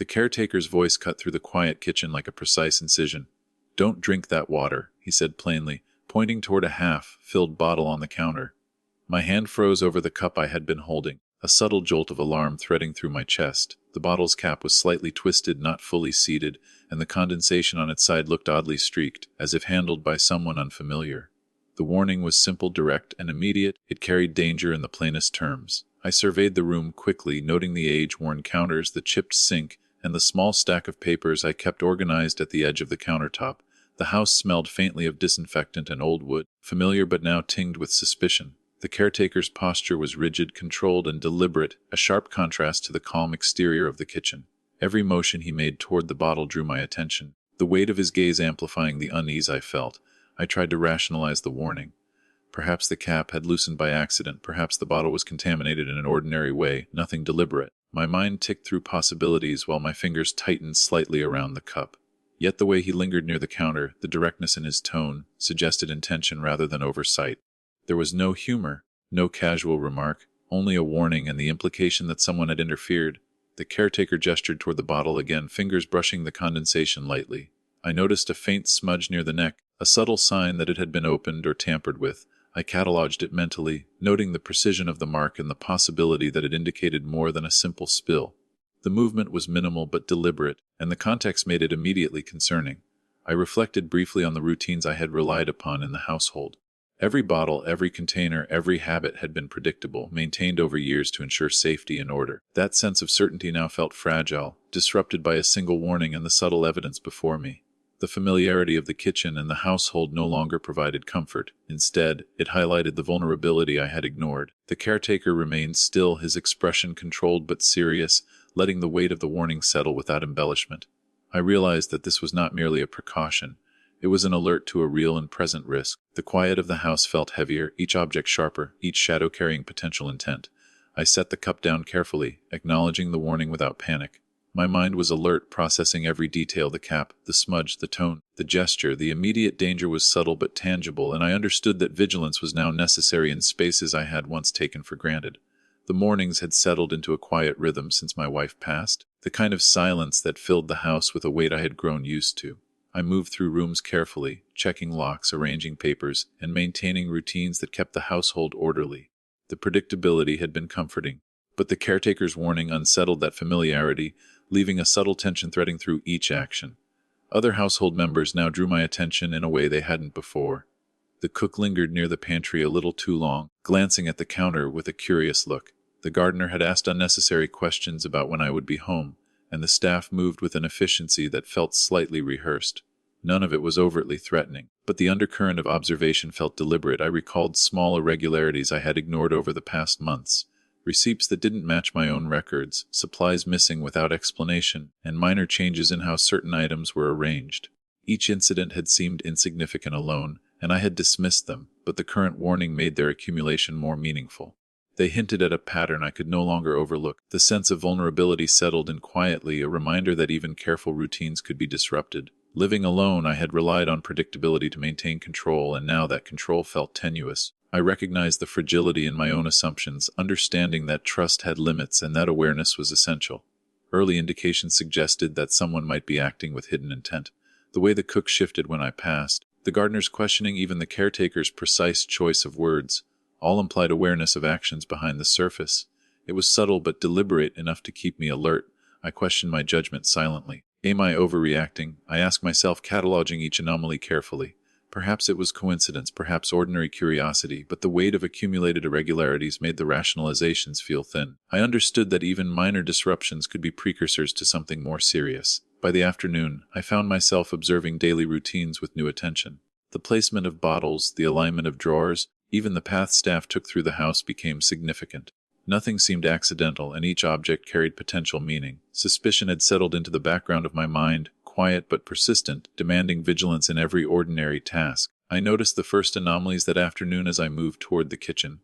The caretaker's voice cut through the quiet kitchen like a precise incision. "Don't drink that water," he said plainly, pointing toward a half-filled bottle on the counter. My hand froze over the cup I had been holding, a subtle jolt of alarm threading through my chest. The bottle's cap was slightly twisted, not fully seated, and the condensation on its side looked oddly streaked, as if handled by someone unfamiliar. The warning was simple, direct, and immediate. It carried danger in the plainest terms. I surveyed the room quickly, noting the age-worn counters, the chipped sink, and the small stack of papers I kept organized at the edge of the countertop. The house smelled faintly of disinfectant and old wood, familiar but now tinged with suspicion. The caretaker's posture was rigid, controlled, and deliberate, a sharp contrast to the calm exterior of the kitchen. Every motion he made toward the bottle drew my attention, the weight of his gaze amplifying the unease I felt. I tried to rationalize the warning. Perhaps the cap had loosened by accident, perhaps the bottle was contaminated in an ordinary way, nothing deliberate. My mind ticked through possibilities while my fingers tightened slightly around the cup. Yet the way he lingered near the counter, the directness in his tone, suggested intention rather than oversight. There was no humor, no casual remark, only a warning and the implication that someone had interfered. The caretaker gestured toward the bottle again, fingers brushing the condensation lightly. I noticed a faint smudge near the neck, a subtle sign that it had been opened or tampered with. I cataloged it mentally, noting the precision of the mark and the possibility that it indicated more than a simple spill. The movement was minimal but deliberate, and the context made it immediately concerning. I reflected briefly on the routines I had relied upon in the household. Every bottle, every container, every habit had been predictable, maintained over years to ensure safety and order. That sense of certainty now felt fragile, disrupted by a single warning and the subtle evidence before me. The familiarity of the kitchen and the household no longer provided comfort. Instead, it highlighted the vulnerability I had ignored. The caretaker remained still, his expression controlled but serious, letting the weight of the warning settle without embellishment. I realized that this was not merely a precaution. It was an alert to a real and present risk. The quiet of the house felt heavier, each object sharper, each shadow carrying potential intent. I set the cup down carefully, acknowledging the warning without panic. My mind was alert, processing every detail: the cap, the smudge, the tone, the gesture. The immediate danger was subtle but tangible, and I understood that vigilance was now necessary in spaces I had once taken for granted. The mornings had settled into a quiet rhythm since my wife passed, the kind of silence that filled the house with a weight I had grown used to. I moved through rooms carefully, checking locks, arranging papers, and maintaining routines that kept the household orderly. The predictability had been comforting, but the caretaker's warning unsettled that familiarity, leaving a subtle tension threading through each action. Other household members now drew my attention in a way they hadn't before. The cook lingered near the pantry a little too long, glancing at the counter with a curious look. The gardener had asked unnecessary questions about when I would be home, and the staff moved with an efficiency that felt slightly rehearsed. None of it was overtly threatening, but the undercurrent of observation felt deliberate. I recalled small irregularities I had ignored over the past months. Receipts that didn't match my own records, supplies missing without explanation, and minor changes in how certain items were arranged. Each incident had seemed insignificant alone, and I had dismissed them, but the current warning made their accumulation more meaningful. They hinted at a pattern I could no longer overlook. The sense of vulnerability settled in quietly, a reminder that even careful routines could be disrupted. Living alone, I had relied on predictability to maintain control, and now that control felt tenuous. I recognized the fragility in my own assumptions, understanding that trust had limits and that awareness was essential. Early indications suggested that someone might be acting with hidden intent. The way the cook shifted when I passed, the gardener's questioning, even the caretaker's precise choice of words, all implied awareness of actions behind the surface. It was subtle but deliberate enough to keep me alert. I questioned my judgment silently. Am I overreacting? I asked myself, cataloging each anomaly carefully. Perhaps it was coincidence, perhaps ordinary curiosity, but the weight of accumulated irregularities made the rationalizations feel thin. I understood that even minor disruptions could be precursors to something more serious. By the afternoon, I found myself observing daily routines with new attention. The placement of bottles, the alignment of drawers, even the path staff took through the house became significant. Nothing seemed accidental, and each object carried potential meaning. Suspicion had settled into the background of my mind, quiet but persistent, demanding vigilance in every ordinary task. I noticed the first anomalies that afternoon as I moved toward the kitchen.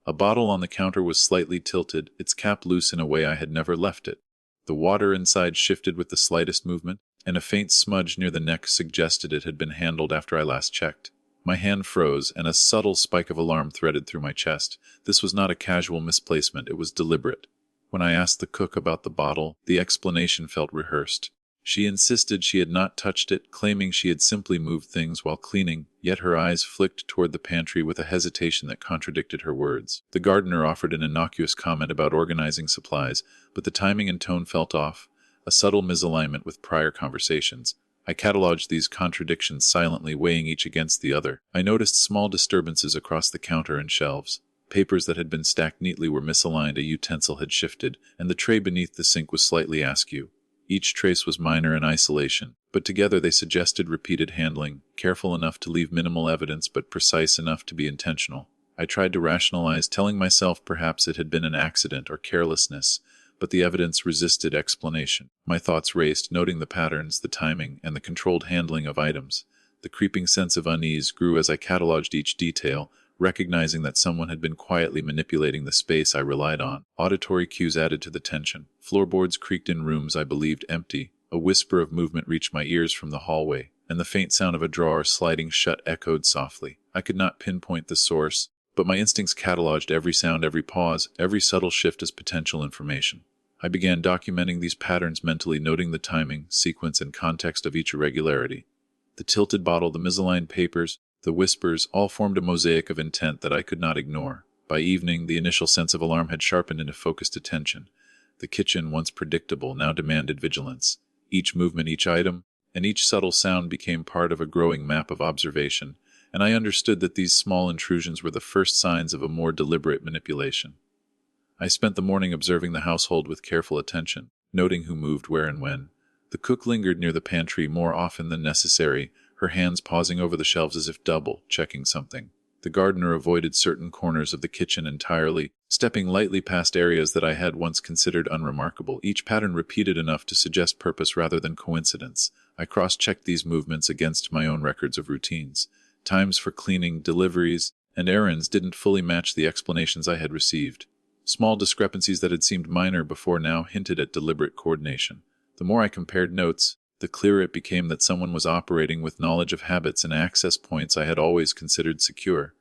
A bottle on the counter was slightly tilted, its cap loose in a way I had never left it. The water inside shifted with the slightest movement, and a faint smudge near the neck suggested it had been handled after I last checked. My hand froze, and a subtle spike of alarm threaded through my chest. This was not a casual misplacement, it was deliberate. When I asked the cook about the bottle, the explanation felt rehearsed. She insisted she had not touched it, claiming she had simply moved things while cleaning, yet her eyes flicked toward the pantry with a hesitation that contradicted her words. The gardener offered an innocuous comment about organizing supplies, but the timing and tone felt off, a subtle misalignment with prior conversations. I cataloged these contradictions silently, weighing each against the other. I noticed small disturbances across the counter and shelves. Papers that had been stacked neatly were misaligned, a utensil had shifted, and the tray beneath the sink was slightly askew. Each trace was minor in isolation, but together they suggested repeated handling, careful enough to leave minimal evidence but precise enough to be intentional. I tried to rationalize, telling myself perhaps it had been an accident or carelessness, but the evidence resisted explanation. My thoughts raced, noting the patterns, the timing, and the controlled handling of items. The creeping sense of unease grew as I cataloged each detail, recognizing that someone had been quietly manipulating the space I relied on. Auditory cues added to the tension. Floorboards creaked in rooms I believed empty. A whisper of movement reached my ears from the hallway, and the faint sound of a drawer sliding shut echoed softly. I could not pinpoint the source, but my instincts cataloged every sound, every pause, every subtle shift as potential information. I began documenting these patterns mentally, noting the timing, sequence, and context of each irregularity. The tilted bottle, the misaligned papers, the whispers, all formed a mosaic of intent that I could not ignore. By evening, the initial sense of alarm had sharpened into focused attention. The kitchen, once predictable, now demanded vigilance. Each movement, each item, and each subtle sound became part of a growing map of observation, and I understood that these small intrusions were the first signs of a more deliberate manipulation. I spent the morning observing the household with careful attention, noting who moved where and when. The cook lingered near the pantry more often than necessary, her hands pausing over the shelves as if double-checking something. The gardener avoided certain corners of the kitchen entirely, stepping lightly past areas that I had once considered unremarkable, each pattern repeated enough to suggest purpose rather than coincidence. I cross-checked these movements against my own records of routines. Times for cleaning, deliveries, and errands didn't fully match the explanations I had received. Small discrepancies that had seemed minor before now hinted at deliberate coordination. The more I compared notes, the clearer it became that someone was operating with knowledge of habits and access points I had always considered secure.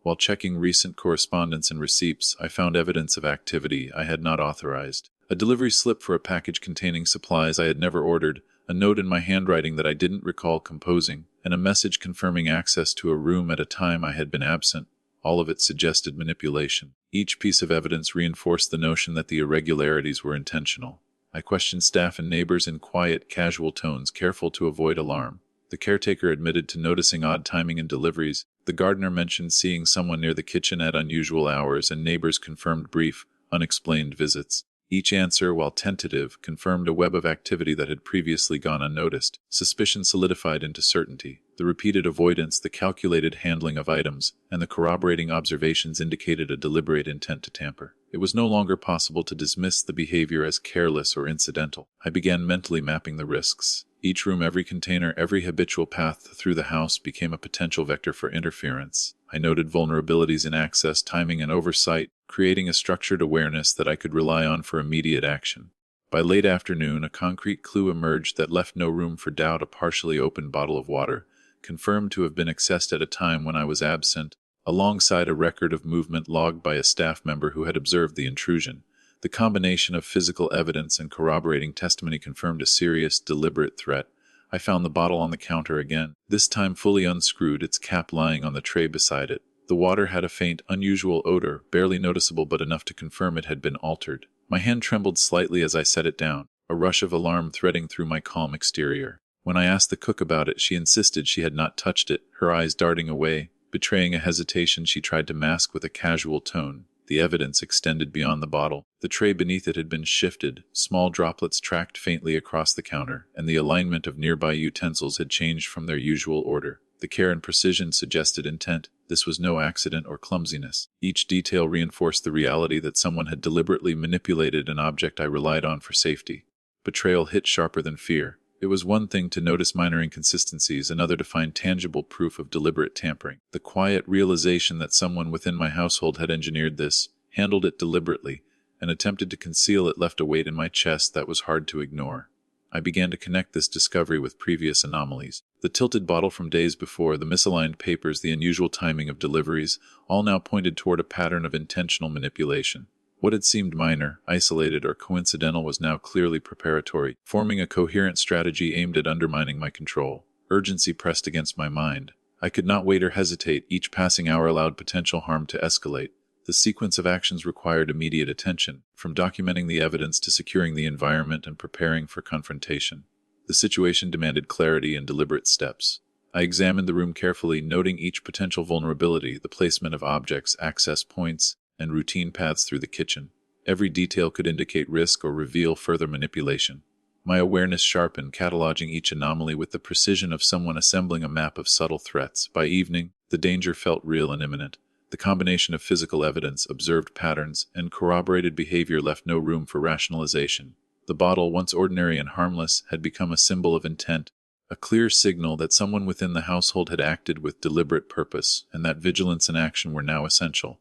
While checking recent correspondence and receipts, I found evidence of activity I had not authorized. A delivery slip for a package containing supplies I had never ordered, a note in my handwriting that I didn't recall composing, and a message confirming access to a room at a time I had been absent. All of it suggested manipulation. Each piece of evidence reinforced the notion that the irregularities were intentional. I questioned staff and neighbors in quiet, casual tones, careful to avoid alarm. The caretaker admitted to noticing odd timing in deliveries. The gardener mentioned seeing someone near the kitchen at unusual hours, and neighbors confirmed brief, unexplained visits. Each answer, while tentative, confirmed a web of activity that had previously gone unnoticed. Suspicion solidified into certainty. The repeated avoidance, the calculated handling of items, and the corroborating observations indicated a deliberate intent to tamper. It was no longer possible to dismiss the behavior as careless or incidental. I began mentally mapping the risks. Each room, every container, every habitual path through the house became a potential vector for interference. I noted vulnerabilities in access, timing, and oversight, creating a structured awareness that I could rely on for immediate action. By late afternoon, a concrete clue emerged that left no room for doubt. A partially opened bottle of water, confirmed to have been accessed at a time when I was absent, alongside a record of movement logged by a staff member who had observed the intrusion. The combination of physical evidence and corroborating testimony confirmed a serious, deliberate threat. I found the bottle on the counter again, this time fully unscrewed, its cap lying on the tray beside it. The water had a faint, unusual odor, barely noticeable but enough to confirm it had been altered. My hand trembled slightly as I set it down, a rush of alarm threading through my calm exterior. When I asked the cook about it, she insisted she had not touched it, her eyes darting away, betraying a hesitation she tried to mask with a casual tone. The evidence extended beyond the bottle. The tray beneath it had been shifted, small droplets tracked faintly across the counter, and the alignment of nearby utensils had changed from their usual order. The care and precision suggested intent. This was no accident or clumsiness. Each detail reinforced the reality that someone had deliberately manipulated an object I relied on for safety. Betrayal hit sharper than fear. It was one thing to notice minor inconsistencies, another to find tangible proof of deliberate tampering. The quiet realization that someone within my household had engineered this, handled it deliberately, and attempted to conceal it left a weight in my chest that was hard to ignore. I began to connect this discovery with previous anomalies. The tilted bottle from days before, the misaligned papers, the unusual timing of deliveries, all now pointed toward a pattern of intentional manipulation. What had seemed minor, isolated, or coincidental was now clearly preparatory, forming a coherent strategy aimed at undermining my control. Urgency pressed against my mind. I could not wait or hesitate. Each passing hour allowed potential harm to escalate. The sequence of actions required immediate attention, from documenting the evidence to securing the environment and preparing for confrontation. The situation demanded clarity and deliberate steps. I examined the room carefully, noting each potential vulnerability, the placement of objects, access points, and routine paths through the kitchen. Every detail could indicate risk or reveal further manipulation. My awareness sharpened, cataloging each anomaly with the precision of someone assembling a map of subtle threats. By evening, the danger felt real and imminent. The combination of physical evidence, observed patterns, and corroborated behavior left no room for rationalization. The bottle, once ordinary and harmless, had become a symbol of intent, a clear signal that someone within the household had acted with deliberate purpose, and that vigilance and action were now essential.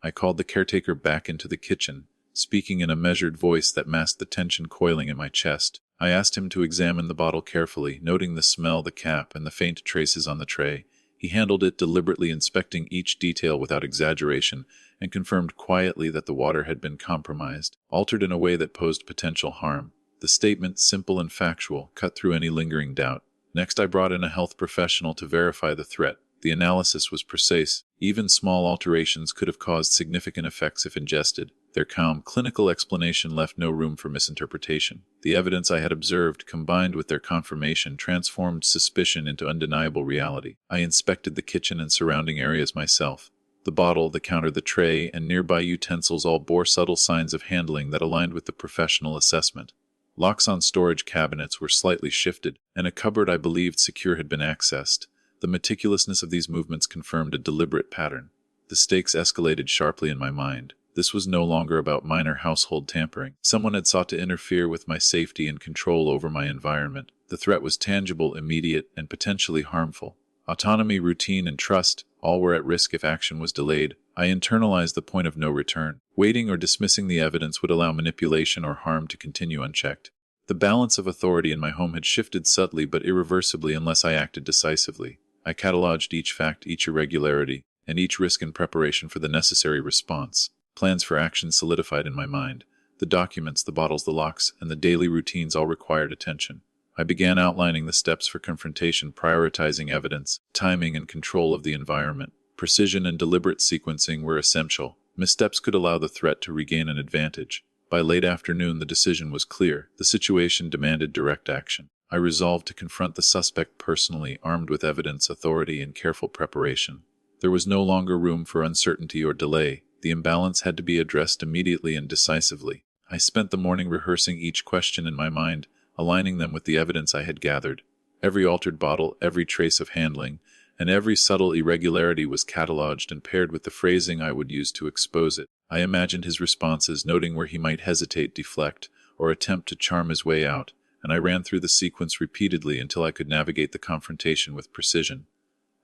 I called the caretaker back into the kitchen, speaking in a measured voice that masked the tension coiling in my chest. I asked him to examine the bottle carefully, noting the smell, the cap, and the faint traces on the tray. He handled it deliberately, inspecting each detail without exaggeration, and confirmed quietly that the water had been compromised, altered in a way that posed potential harm. The statement, simple and factual, cut through any lingering doubt. Next, I brought in a health professional to verify the threat. The analysis was precise. Even small alterations could have caused significant effects if ingested. Their calm, clinical explanation left no room for misinterpretation. The evidence I had observed, combined with their confirmation, transformed suspicion into undeniable reality. I inspected the kitchen and surrounding areas myself. The bottle, the counter, the tray, and nearby utensils all bore subtle signs of handling that aligned with the professional assessment. Locks on storage cabinets were slightly shifted, and a cupboard I believed secure had been accessed. The meticulousness of these movements confirmed a deliberate pattern. The stakes escalated sharply in my mind. This was no longer about minor household tampering. Someone had sought to interfere with my safety and control over my environment. The threat was tangible, immediate, and potentially harmful. Autonomy, routine, and trust, all were at risk if action was delayed. I internalized the point of no return. Waiting or dismissing the evidence would allow manipulation or harm to continue unchecked. The balance of authority in my home had shifted subtly but irreversibly unless I acted decisively. I cataloged each fact, each irregularity, and each risk in preparation for the necessary response. Plans for action solidified in my mind. The documents, the bottles, the locks, and the daily routines all required attention. I began outlining the steps for confrontation, prioritizing evidence, timing, and control of the environment. Precision and deliberate sequencing were essential. Missteps could allow the threat to regain an advantage. By late afternoon, the decision was clear. The situation demanded direct action. I resolved to confront the suspect personally, armed with evidence, authority, and careful preparation. There was no longer room for uncertainty or delay. The imbalance had to be addressed immediately and decisively. I spent the morning rehearsing each question in my mind, aligning them with the evidence I had gathered. Every altered bottle, every trace of handling, and every subtle irregularity was cataloged and paired with the phrasing I would use to expose it. I imagined his responses, noting where he might hesitate, deflect, or attempt to charm his way out, and I ran through the sequence repeatedly until I could navigate the confrontation with precision.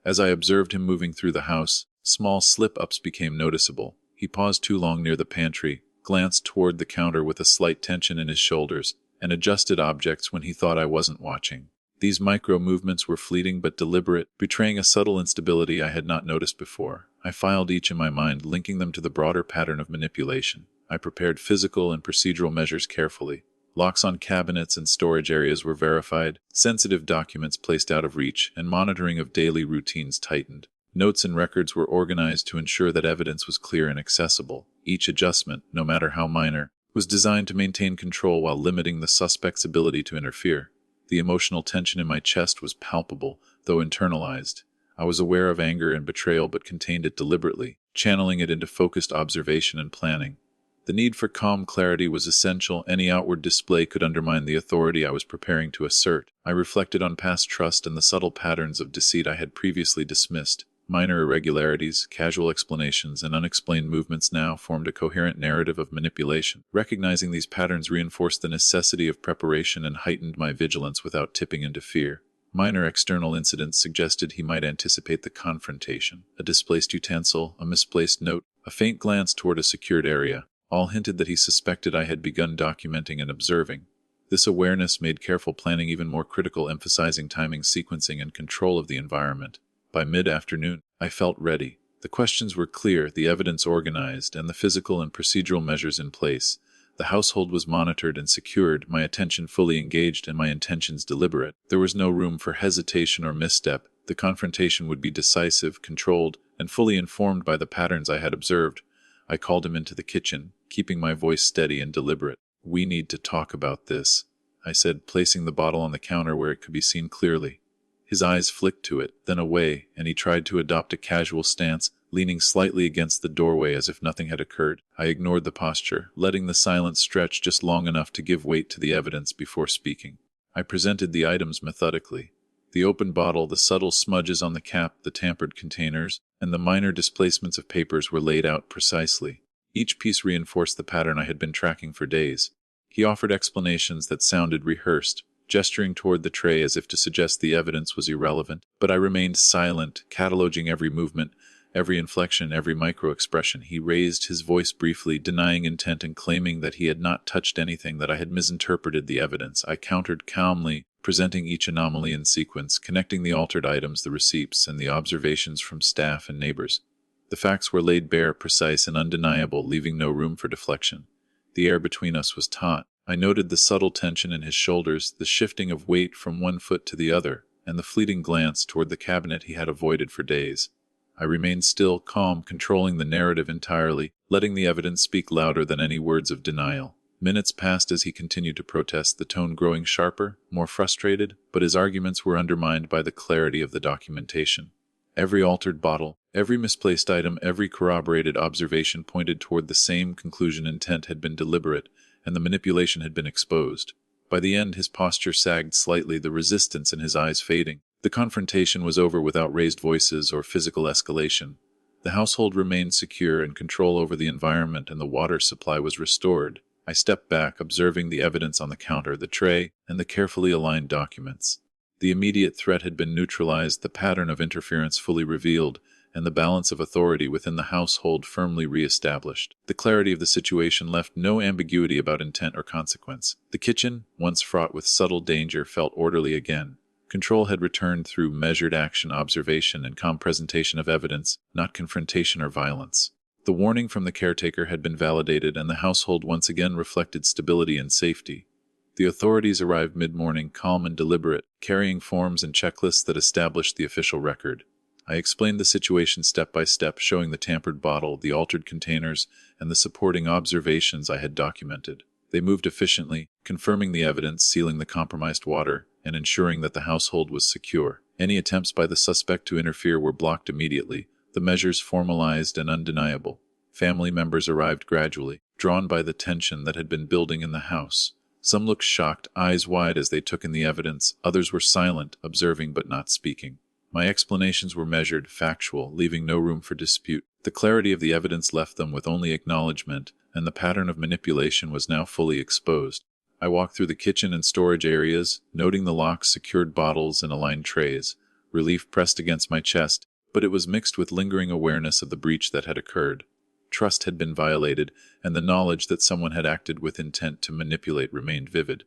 As I observed him moving through the house, small slip-ups became noticeable. He paused too long near the pantry, glanced toward the counter with a slight tension in his shoulders, and adjusted objects when he thought I wasn't watching. These micro-movements were fleeting but deliberate, betraying a subtle instability I had not noticed before. I filed each in my mind, linking them to the broader pattern of manipulation. I prepared physical and procedural measures carefully. Locks on cabinets and storage areas were verified, sensitive documents placed out of reach, and monitoring of daily routines tightened. Notes and records were organized to ensure that evidence was clear and accessible. Each adjustment, no matter how minor, was designed to maintain control while limiting the suspect's ability to interfere. The emotional tension in my chest was palpable, though internalized. I was aware of anger and betrayal but contained it deliberately, channeling it into focused observation and planning. The need for calm clarity was essential. Any outward display could undermine the authority I was preparing to assert. I reflected on past trust and the subtle patterns of deceit I had previously dismissed. Minor irregularities, casual explanations, and unexplained movements now formed a coherent narrative of manipulation. Recognizing these patterns reinforced the necessity of preparation and heightened my vigilance without tipping into fear. Minor external incidents suggested he might anticipate the confrontation. A displaced utensil, a misplaced note, a faint glance toward a secured area, all hinted that he suspected I had begun documenting and observing. This awareness made careful planning even more critical, emphasizing timing, sequencing, and control of the environment. By mid-afternoon, I felt ready. The questions were clear, the evidence organized, and the physical and procedural measures in place. The household was monitored and secured, my attention fully engaged and my intentions deliberate. There was no room for hesitation or misstep. The confrontation would be decisive, controlled, and fully informed by the patterns I had observed. I called him into the kitchen, keeping my voice steady and deliberate. "We need to talk about this," I said, placing the bottle on the counter where it could be seen clearly. His eyes flicked to it, then away, and he tried to adopt a casual stance, leaning slightly against the doorway as if nothing had occurred. I ignored the posture, letting the silence stretch just long enough to give weight to the evidence before speaking. I presented the items methodically. The open bottle, the subtle smudges on the cap, the tampered containers, and the minor displacements of papers were laid out precisely. Each piece reinforced the pattern I had been tracking for days. He offered explanations that sounded rehearsed, gesturing toward the tray as if to suggest the evidence was irrelevant, but I remained silent, cataloging every movement, every inflection, every micro-expression. He raised his voice briefly, denying intent and claiming that he had not touched anything, that I had misinterpreted the evidence. I countered calmly, presenting each anomaly in sequence, connecting the altered items, the receipts, and the observations from staff and neighbors. The facts were laid bare, precise and undeniable, leaving no room for deflection. The air between us was taut. I noted the subtle tension in his shoulders, the shifting of weight from one foot to the other, and the fleeting glance toward the cabinet he had avoided for days. I remained still, calm, controlling the narrative entirely, letting the evidence speak louder than any words of denial. Minutes passed as he continued to protest, the tone growing sharper, more frustrated, but his arguments were undermined by the clarity of the documentation. Every altered bottle, every misplaced item, every corroborated observation pointed toward the same conclusion: intent had been deliberate, and the manipulation had been exposed. By the end, his posture sagged slightly, the resistance in his eyes fading. The confrontation was over without raised voices or physical escalation. The household remained secure, and control over the environment and the water supply was restored. I stepped back, observing the evidence on the counter, the tray, and the carefully aligned documents. The immediate threat had been neutralized, the pattern of interference fully revealed, and the balance of authority within the household firmly re-established. The clarity of the situation left no ambiguity about intent or consequence. The kitchen, once fraught with subtle danger, felt orderly again. Control had returned through measured action, observation, and calm presentation of evidence, not confrontation or violence. The warning from the caretaker had been validated, and the household once again reflected stability and safety. The authorities arrived mid-morning, calm and deliberate, carrying forms and checklists that established the official record. I explained the situation step by step, showing the tampered bottle, the altered containers, and the supporting observations I had documented. They moved efficiently, confirming the evidence, sealing the compromised water, and ensuring that the household was secure. Any attempts by the suspect to interfere were blocked immediately, the measures formalized and undeniable. Family members arrived gradually, drawn by the tension that had been building in the house. Some looked shocked, eyes wide as they took in the evidence. Others were silent, observing but not speaking. My explanations were measured, factual, leaving no room for dispute. The clarity of the evidence left them with only acknowledgement, and the pattern of manipulation was now fully exposed. I walked through the kitchen and storage areas, noting the locks, secured bottles, and aligned trays. Relief pressed against my chest, but it was mixed with lingering awareness of the breach that had occurred. Trust had been violated, and the knowledge that someone had acted with intent to manipulate remained vivid.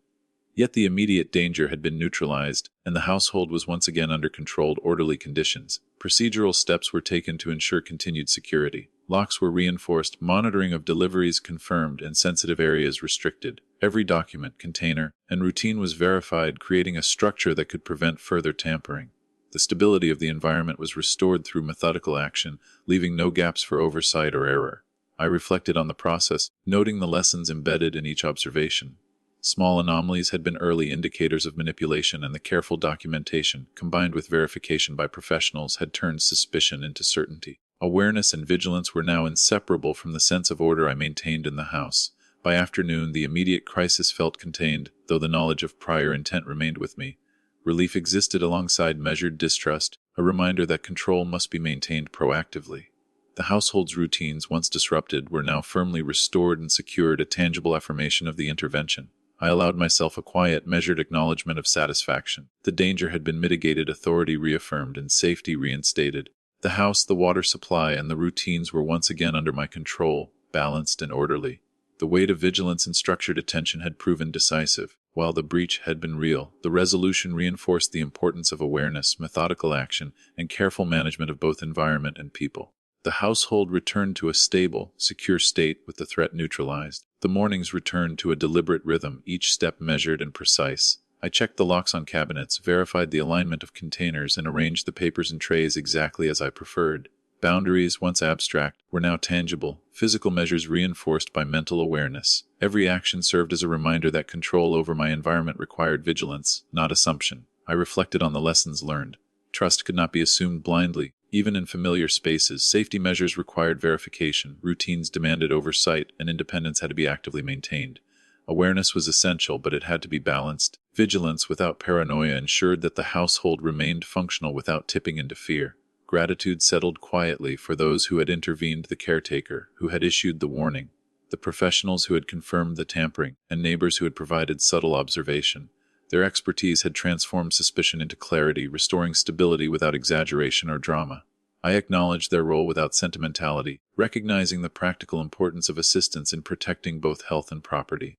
Yet the immediate danger had been neutralized, and the household was once again under controlled, orderly conditions. Procedural steps were taken to ensure continued security. Locks were reinforced, monitoring of deliveries confirmed, and sensitive areas restricted. Every document, container, and routine was verified, creating a structure that could prevent further tampering. The stability of the environment was restored through methodical action, leaving no gaps for oversight or error. I reflected on the process, noting the lessons embedded in each observation. Small anomalies had been early indicators of manipulation, and the careful documentation, combined with verification by professionals, had turned suspicion into certainty. Awareness and vigilance were now inseparable from the sense of order I maintained in the house. By afternoon, the immediate crisis felt contained, though the knowledge of prior intent remained with me. Relief existed alongside measured distrust, a reminder that control must be maintained proactively. The household's routines, once disrupted, were now firmly restored and secured, a tangible affirmation of the intervention. I allowed myself a quiet, measured acknowledgement of satisfaction. The danger had been mitigated, authority reaffirmed, and safety reinstated. The house, the water supply, and the routines were once again under my control, balanced and orderly. The weight of vigilance and structured attention had proven decisive. While the breach had been real, the resolution reinforced the importance of awareness, methodical action, and careful management of both environment and people. The household returned to a stable, secure state with the threat neutralized. The mornings returned to a deliberate rhythm, each step measured and precise. I checked the locks on cabinets, verified the alignment of containers, and arranged the papers and trays exactly as I preferred. Boundaries, once abstract, were now tangible, physical measures reinforced by mental awareness. Every action served as a reminder that control over my environment required vigilance, not assumption. I reflected on the lessons learned. Trust could not be assumed blindly. Even in familiar spaces, safety measures required verification, routines demanded oversight, and independence had to be actively maintained. Awareness was essential, but it had to be balanced. Vigilance without paranoia ensured that the household remained functional without tipping into fear. Gratitude settled quietly for those who had intervened, the caretaker, who had issued the warning, the professionals who had confirmed the tampering, and neighbors who had provided subtle observation. Their expertise had transformed suspicion into clarity, restoring stability without exaggeration or drama. I acknowledged their role without sentimentality, recognizing the practical importance of assistance in protecting both health and property.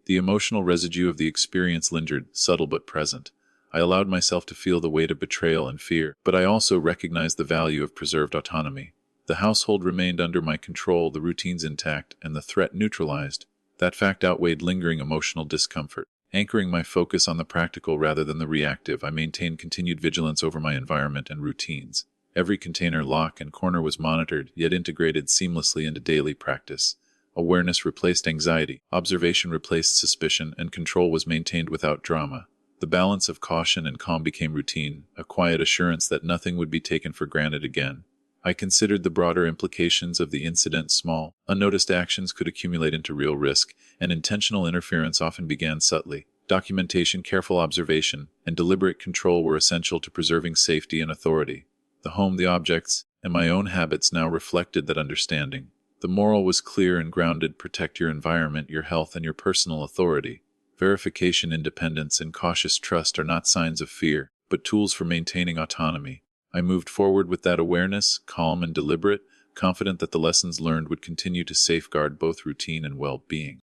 The emotional residue of the experience lingered, subtle but present. I allowed myself to feel the weight of betrayal and fear, but I also recognized the value of preserved autonomy. The household remained under my control, the routines intact, and the threat neutralized. That fact outweighed lingering emotional discomfort. Anchoring my focus on the practical rather than the reactive, I maintained continued vigilance over my environment and routines. Every container, lock, and corner was monitored, yet integrated seamlessly into daily practice. Awareness replaced anxiety, observation replaced suspicion, and control was maintained without drama. The balance of caution and calm became routine, a quiet assurance that nothing would be taken for granted again. I considered the broader implications of the incident. Small, unnoticed actions could accumulate into real risk, and intentional interference often began subtly. Documentation, careful observation, and deliberate control were essential to preserving safety and authority. The home, the objects, and my own habits now reflected that understanding. The moral was clear and grounded: protect your environment, your health, and your personal authority. Verification, independence, and cautious trust are not signs of fear, but tools for maintaining autonomy. I moved forward with that awareness, calm and deliberate, confident that the lessons learned would continue to safeguard both routine and well-being.